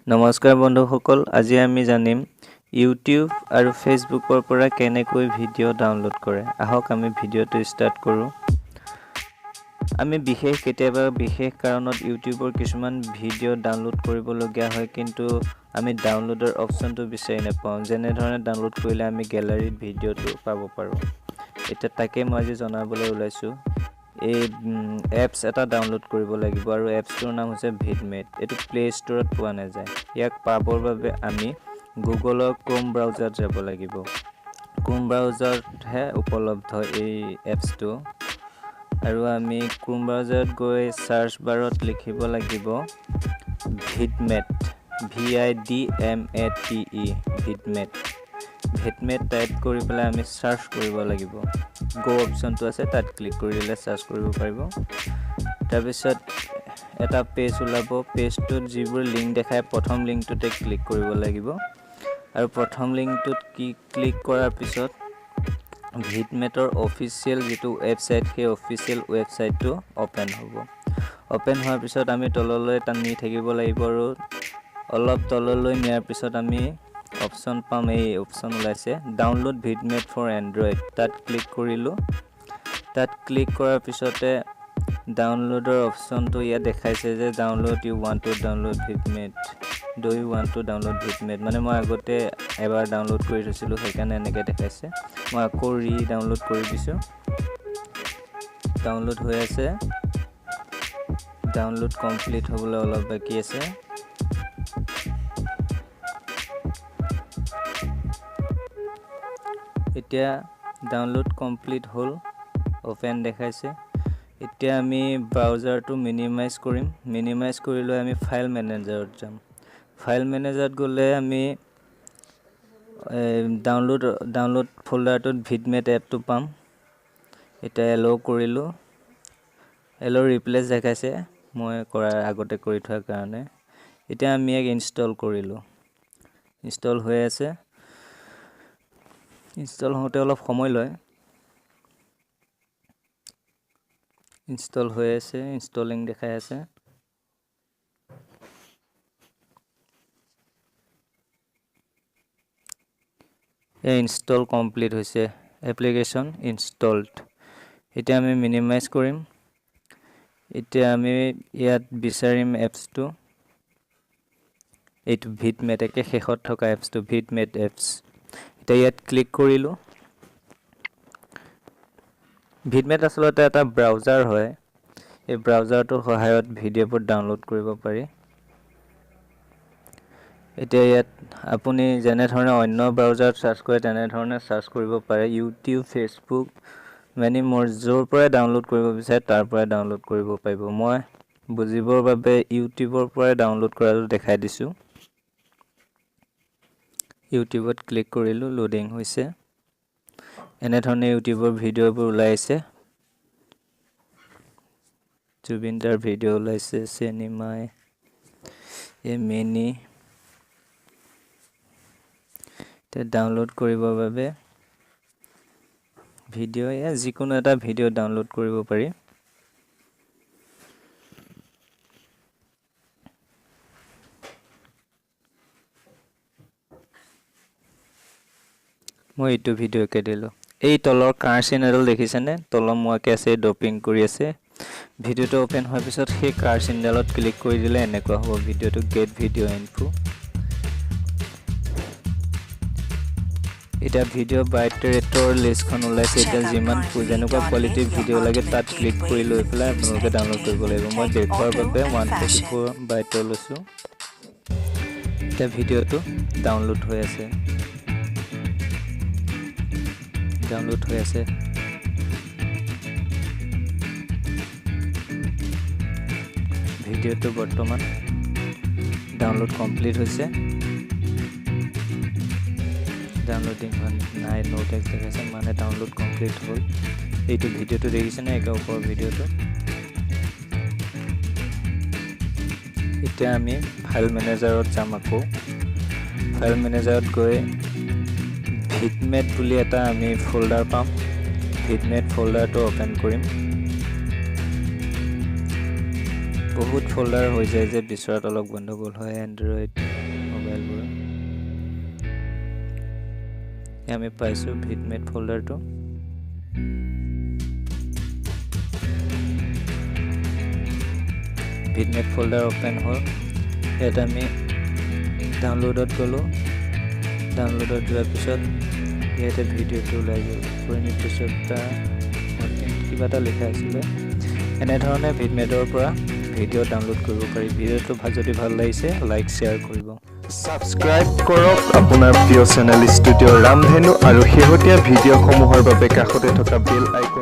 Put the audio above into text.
নমস্কাৰ বন্ধুসকল, আজি আমি জানিম ইউটিউব আৰু ফেচবুকৰ পৰা কেনেকৈ ভিডিঅ' ডাউনলোড কৰে। আহক আমি ভিডিঅ'টো ষ্টাৰ্ট কৰোঁ। আমি কেতিয়াবা বিশেষ কাৰণত ইউটিউবৰ কিছুমান ভিডিঅ' ডাউনলোড কৰিবলগীয়া হয়, কিন্তু আমি ডাউনলোডৰ অপশ্যনটো বিচাৰি নাপাওঁ। যেনেধৰণে ডাউনলোড কৰিলে আমি গেলাৰীত ভিডিঅ'টো পাব পাৰোঁ। এতিয়া তাকে মই আজি জনাবলৈ ওলাইছোঁ। এই এপছ এটা ডাউনলোড কৰিব লাগিব আৰু এপছটোৰ নাম হৈছে ভিডমেট। এইটো প্লে ষ্টৰত পোৱা নাযায়। ইয়াক পাবৰ বাবে আমি গুগলৰ ক্ৰোম ব্ৰাউজাৰত যাব লাগিব। ক্ৰোম ব্ৰাউজাৰতহে উপলব্ধ এই এপছটো। আৰু আমি ক্ৰোম ব্ৰাউজাৰত গৈ চাৰ্চ বাৰত লিখিব লাগিব Vidmate, VIDMATE, Vidmate. Vidmate type কৰি পেলাই আমি চাৰ্চ কৰিব লাগিব। গো অপশ্যনটো আছে, তাত ক্লিক কৰি দিলে চাৰ্চ কৰিব পাৰিব। তাৰপিছত এটা পেজ ওলাব। পেজটোত যিবোৰ লিংক দেখায়, প্ৰথম লিংকটোতে ক্লিক কৰিব লাগিব। আৰু প্ৰথম লিংকটোত ক্লিক কৰাৰ পিছত ভিডমেটৰ অফিচিয়েল যিটো ৱেবছাইট, সেই অফিচিয়েল ৱেবছাইটটো অ'পেন হ'ব। অ'পেন হোৱাৰ পিছত আমি তললৈ নি থাকিব লাগিব আৰু অলপ তললৈ নিয়াৰ পিছত আমি অপশ্যন পাম। এই অপশ্যন ওলাইছে ডাউনলোড ভিডমেট ফৰ এণ্ড্ৰইড। তাত ক্লিক কৰিলোঁ। তাত ক্লিক কৰাৰ পিছতে ডাউনলোডৰ অপশ্যনটো ইয়াত দেখাইছে যে download you want to download VidMate, do you want to download VidMate. মানে মই আগতে এবাৰ ডাউনলোড কৰি থৈছিলোঁ, সেইকাৰণে এনেকৈ দেখাইছে। মই আকৌ ডাউনলোড কৰি দিছোঁ। ডাউনলোড হৈ আছে। ডাউনলোড কমপ্লিট হ'বলৈ অলপ বাকী আছে। এতিয়া ডাউনলোড কমপ্লিট হ'ল, অ'পেন দেখাইছে। এতিয়া আমি ব্ৰাউজাৰটো মিনিমাইজ কৰিম। মিনিমাইজ কৰি লৈ আমি ফাইল মেনেজাৰত যাম। ফাইল মেনেজাৰত গ'লে আমি ডাউনলোড ফ'ল্ডাৰটোত ভিডমেট এপটো পাম। এতিয়া এল' কৰিলোঁ। এল' ৰিপ্লেচ দেখাইছে, মই আগতে কৰি থোৱাৰ কাৰণে। এতিয়া আমি ইয়াক ইনষ্টল কৰিলোঁ। ইনষ্টল হৈ আছে। ইনষ্টল হওঁতে অলপ সময় লয়। ইনষ্টল হৈ আছে, ইনষ্টলিং দেখাই আছে। ইনষ্টল কমপ্লিট হৈছে। Application installed. এতিয়া আমি মিনিমাইজ কৰিম। এতিয়া আমি ইয়াত বিচাৰিম এপছটো, এইটো ভিডমেট, একে শেষত থকা এপছটো ভিডমেট এপছ। এতিয়া ইয়াত ক্লিক কৰিলোঁ। ভিডমেট আচলতে এটা ব্ৰাউজাৰ হয়। এই ব্ৰাউজাৰটোৰ সহায়ত ভিডিঅ'বোৰ ডাউনলোড কৰিব পাৰি। এতিয়া ইয়াত আপুনি যেনেধৰণে অন্য ব্ৰাউজাৰত চাৰ্চ কৰে তেনেধৰণে চাৰ্চ কৰিব পাৰে। ইউটিউব, ফেচবুক, মেনি মোৰ, য'ৰ পৰাই ডাউনলোড কৰিব বিচাৰে তাৰ পৰাই ডাউনলোড কৰিব পাৰিব। মই বুজিবৰ বাবে ইউটিউবৰ পৰাই ডাউনলোড কৰাটো দেখাই দিছোঁ। ইউটিউবত ক্লিক কৰিলোঁ, লোডিং হৈছে। এনেধৰণে ইউটিউবৰ ভিডিঅ'বোৰ ওলাইছে। জুবিন দাৰ ভিডিঅ' ওলাইছে, চিনেমাই, মিনি। ডাউনলোড কৰিবৰ বাবে ভিডিঅ' যিকোনো এটা ভিডিঅ' ডাউনলোড কৰিব পাৰি। মই এইটো ভিডিঅ'কে দিলোঁ। এই তলৰ কাৰ চিন এডাল দেখিছেনে? তলমুৱাকৈ আছে, ডপিং কৰি আছে। ভিডিঅ'টো অ'পেন হোৱাৰ পিছত সেই কাৰ চিনডালত ক্লিক কৰি দিলে এনেকুৱা হ'ব ভিডিঅ'টো, গেট ভিডিঅ' ইনফো। এতিয়া ভিডিঅ' বাইট ৰেটৰ লিষ্টখন ওলাইছে। এতিয়া যেনেকুৱা কোৱালিটিৰ ভিডিঅ' লাগে তাত ক্লিক কৰি লৈ পেলাই আপোনালোকে ডাউনলোড কৰিব লাগিব। মই দেখুৱাৰ বাবে 144 বাইটৰ লৈছোঁ। এতিয়া ভিডিঅ'টো ডাউনলোড হৈ আছে। ডাউনলোড হৈ আছে। ভিডিঅ'টো বৰ্তমান ডাউনলোড কমপ্লিট হৈছে। ডাউনলোডিং নাই, ন' টেক্সট দেখাইছে, মানে ডাউনলোড কমপ্লিট হ'ল। এইটো ভিডিঅ'টো দেখিছেনে, একে ওপৰৰ ভিডিঅ'টো। এতিয়া আমি ফাইল মেনেজাৰত যাম আকৌ। ফাইল মেনেজাৰত গৈ ভিডমেট বুলি এটা আমি ফ'ল্ডাৰ পাম। ভিডমেট ফ'ল্ডাৰটো অ'পেন কৰিম। বহুত ফ'ল্ডাৰ হৈ যায় যে বিচৰাত অলপ গণ্ডগোল হয়। এণ্ড্ৰইড, আমি পাইছোঁ ভিডমেট ফোল্ডাৰটো ভিডমেট ফোল্ডাৰ ওপেন হ'ল ইয়াত আমি ডাউনলোডত গ'লোঁ ডাউনলোডত যোৱাৰ পিছত ইয়াতে ভিডিঅ'টো ওলাই গ'ল পৰিণীত পিছত কিবা এটা লিখা আছিলে এনেধৰণে ভিডমেটৰ পৰা ভিডিঅ' ডাউনলোড কৰিব পাৰি ভিডিঅ'টো যদি ভাল লাগিছে লাইক শ্বেয়াৰ কৰিব সাবস্ক্ৰাইব কৰক আপোনাৰ প্ৰিয় চেনেল ষ্টুডিঅ' ৰামধেনু আৰু শেহতীয়া ভিডিঅ'সমূহৰ বাবে কাষতে থকা বেল আইকন